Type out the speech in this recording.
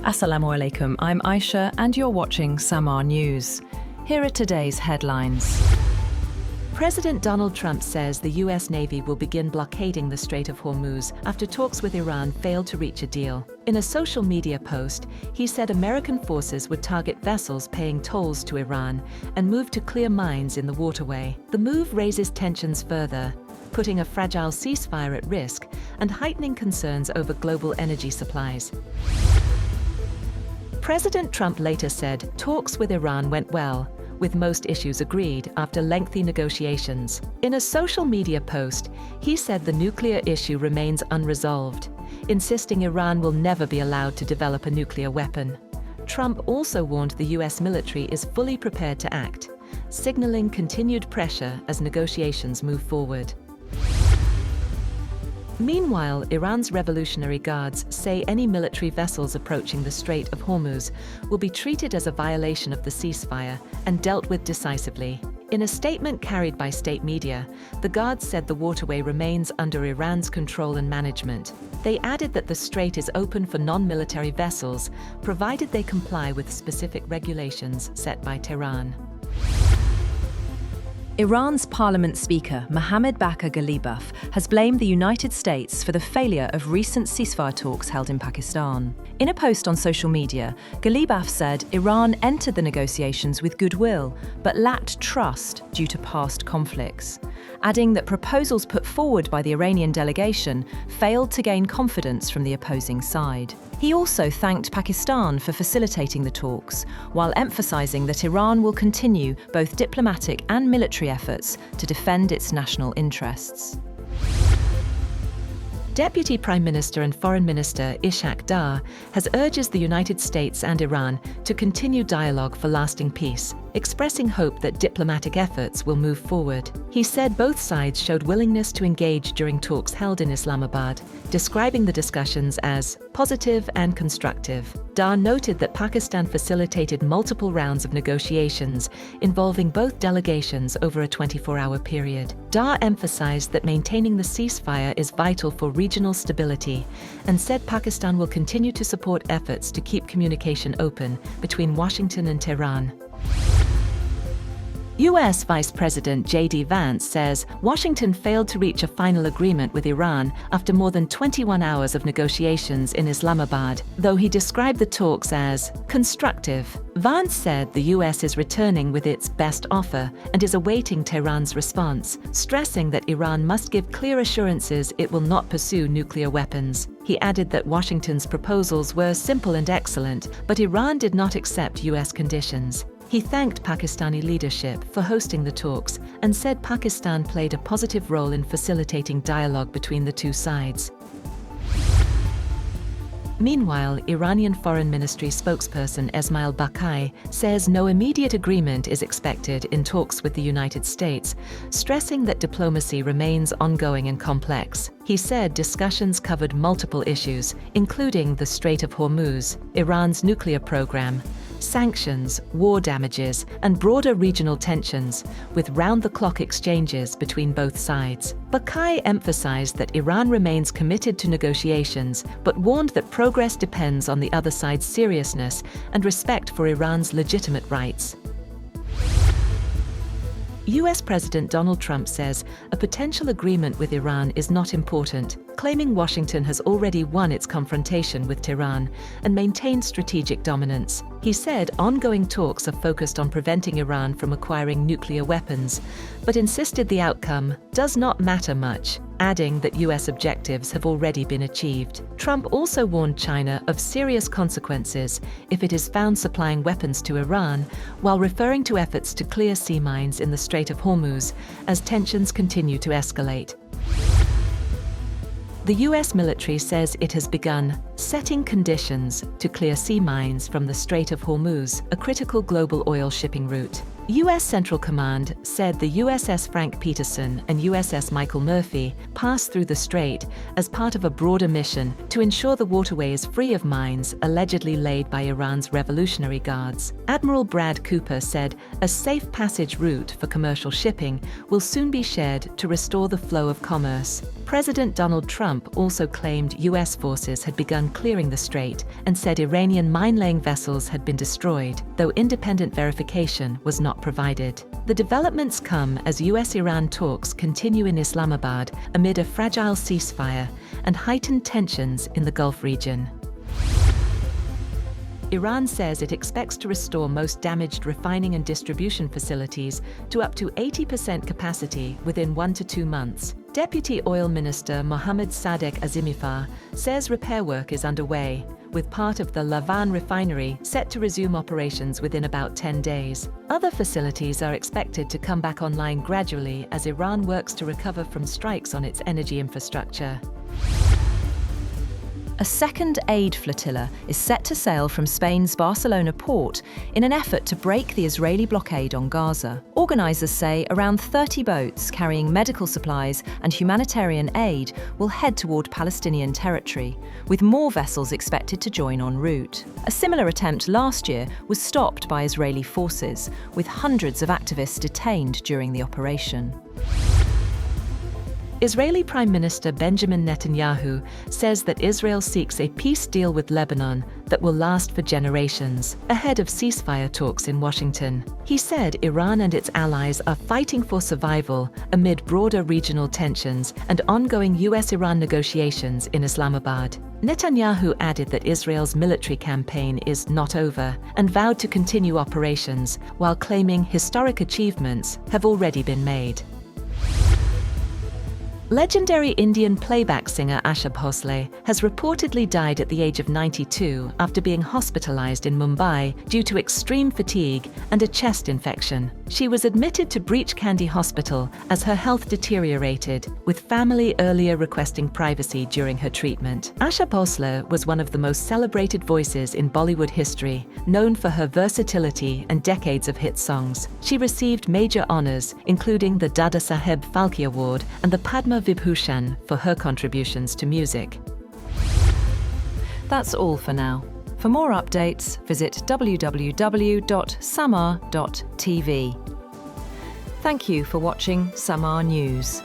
Assalamu alaikum, I'm Asha and you're watching Samaa News. Here are today's headlines. President Donald Trump says the U.S. Navy will begin blockading the Strait of Hormuz after talks with Iran failed to reach a deal. In a social media post, he said American forces would target vessels paying tolls to Iran and move to clear mines in the waterway. The move raises tensions further, putting a fragile ceasefire at risk and heightening concerns over global energy supplies. President Trump later said talks with Iran went well, with most issues agreed after lengthy negotiations. In a social media post, he said the nuclear issue remains unresolved, insisting Iran will never be allowed to develop a nuclear weapon. Trump also warned the U.S. military is fully prepared to act, signaling continued pressure as negotiations move forward. Meanwhile, Iran's Revolutionary Guards say any military vessels approaching the Strait of Hormuz will be treated as a violation of the ceasefire and dealt with decisively. In a statement carried by state media, the Guards said the waterway remains under Iran's control and management. They added that the strait is open for non-military vessels, provided they comply with specific regulations set by Tehran. Iran's parliament speaker, Mohammad Baqer Ghalibaf, has blamed the United States for the failure of recent ceasefire talks held in Pakistan. In a post on social media, Ghalibaf said Iran entered the negotiations with goodwill, but lacked trust due to past conflicts, adding that proposals put forward by the Iranian delegation failed to gain confidence from the opposing side. He also thanked Pakistan for facilitating the talks, while emphasizing that Iran will continue both diplomatic and military efforts to defend its national interests. Deputy Prime Minister and Foreign Minister Ishaq has urged the United States and Iran to continue dialogue for lasting peace, expressing hope that diplomatic efforts will move forward. He said both sides showed willingness to engage during talks held in Islamabad, describing the discussions as positive and constructive. Dar noted that Pakistan facilitated multiple rounds of negotiations involving both delegations over a 24-hour period. Dar emphasized that maintaining the ceasefire is vital for regional stability and said Pakistan will continue to support efforts to keep communication open between Washington and Tehran. U.S. Vice President J.D. Vance says Washington failed to reach a final agreement with Iran after more than 21 hours of negotiations in Islamabad, though he described the talks as constructive. Vance said the U.S. is returning with its best offer and is awaiting Tehran's response, stressing that Iran must give clear assurances it will not pursue nuclear weapons. He added that Washington's proposals were simple and excellent, but Iran did not accept U.S. conditions. He thanked Pakistani leadership for hosting the talks and said Pakistan played a positive role in facilitating dialogue between the two sides. Meanwhile, Iranian Foreign Ministry spokesperson Esmail Baqai says no immediate agreement is expected in talks with the United States, stressing that diplomacy remains ongoing and complex. He said discussions covered multiple issues, including the Strait of Hormuz, Iran's nuclear program, sanctions, war damages, and broader regional tensions, with round-the-clock exchanges between both sides. Baqai emphasized that Iran remains committed to negotiations, but warned that progress depends on the other side's seriousness and respect for Iran's legitimate rights. U.S. President Donald Trump says a potential agreement with Iran is not important, claiming Washington has already won its confrontation with Tehran and maintained strategic dominance. He said ongoing talks are focused on preventing Iran from acquiring nuclear weapons, but insisted the outcome does not matter much, adding that U.S. objectives have already been achieved. Trump also warned China of serious consequences if it is found supplying weapons to Iran, while referring to efforts to clear sea mines in the Strait of Hormuz as tensions continue to escalate. The U.S. military says it has begun setting conditions to clear sea mines from the Strait of Hormuz, a critical global oil shipping route. U.S. Central Command said the USS Frank Peterson and USS Michael Murphy passed through the strait as part of a broader mission to ensure the waterway is free of mines allegedly laid by Iran's Revolutionary Guards. Admiral Brad Cooper said a safe passage route for commercial shipping will soon be shared to restore the flow of commerce. President Donald Trump also claimed U.S. forces had begun clearing the strait and said Iranian mine-laying vessels had been destroyed, though independent verification was not provided. The developments come as U.S.-Iran talks continue in Islamabad amid a fragile ceasefire and heightened tensions in the Gulf region. Iran says it expects to restore most damaged refining and distribution facilities to up to 80% capacity within 1 to 2 months. Deputy Oil Minister Mohammad Sadek Azimifar says repair work is underway, with part of the Lavan refinery set to resume operations within about 10 days. Other facilities are expected to come back online gradually as Iran works to recover from strikes on its energy infrastructure. A second aid flotilla is set to sail from Spain's Barcelona port in an effort to break the Israeli blockade on Gaza. Organisers say around 30 boats carrying medical supplies and humanitarian aid will head toward Palestinian territory, with more vessels expected to join en route. A similar attempt last year was stopped by Israeli forces, with hundreds of activists detained during the operation. Israeli Prime Minister Benjamin Netanyahu says that Israel seeks a peace deal with Lebanon that will last for generations, ahead of ceasefire talks in Washington. He said Iran and its allies are fighting for survival amid broader regional tensions and ongoing US-Iran negotiations in Islamabad. Netanyahu added that Israel's military campaign is not over and vowed to continue operations, while claiming historic achievements have already been made. Legendary Indian playback singer Asha Bhosle has reportedly died at the age of 92 after being hospitalized in Mumbai due to extreme fatigue and a chest infection. She was admitted to Breach Candy Hospital as her health deteriorated, with family earlier requesting privacy during her treatment. Asha Bhosle was one of the most celebrated voices in Bollywood history, known for her versatility and decades of hit songs. She received major honors, including the Dada Saheb Phalke Award and the Padma Vibhushan for her contributions to music. That's all for now. For more updates, visit www.samaa.tv. Thank you for watching Samaa News.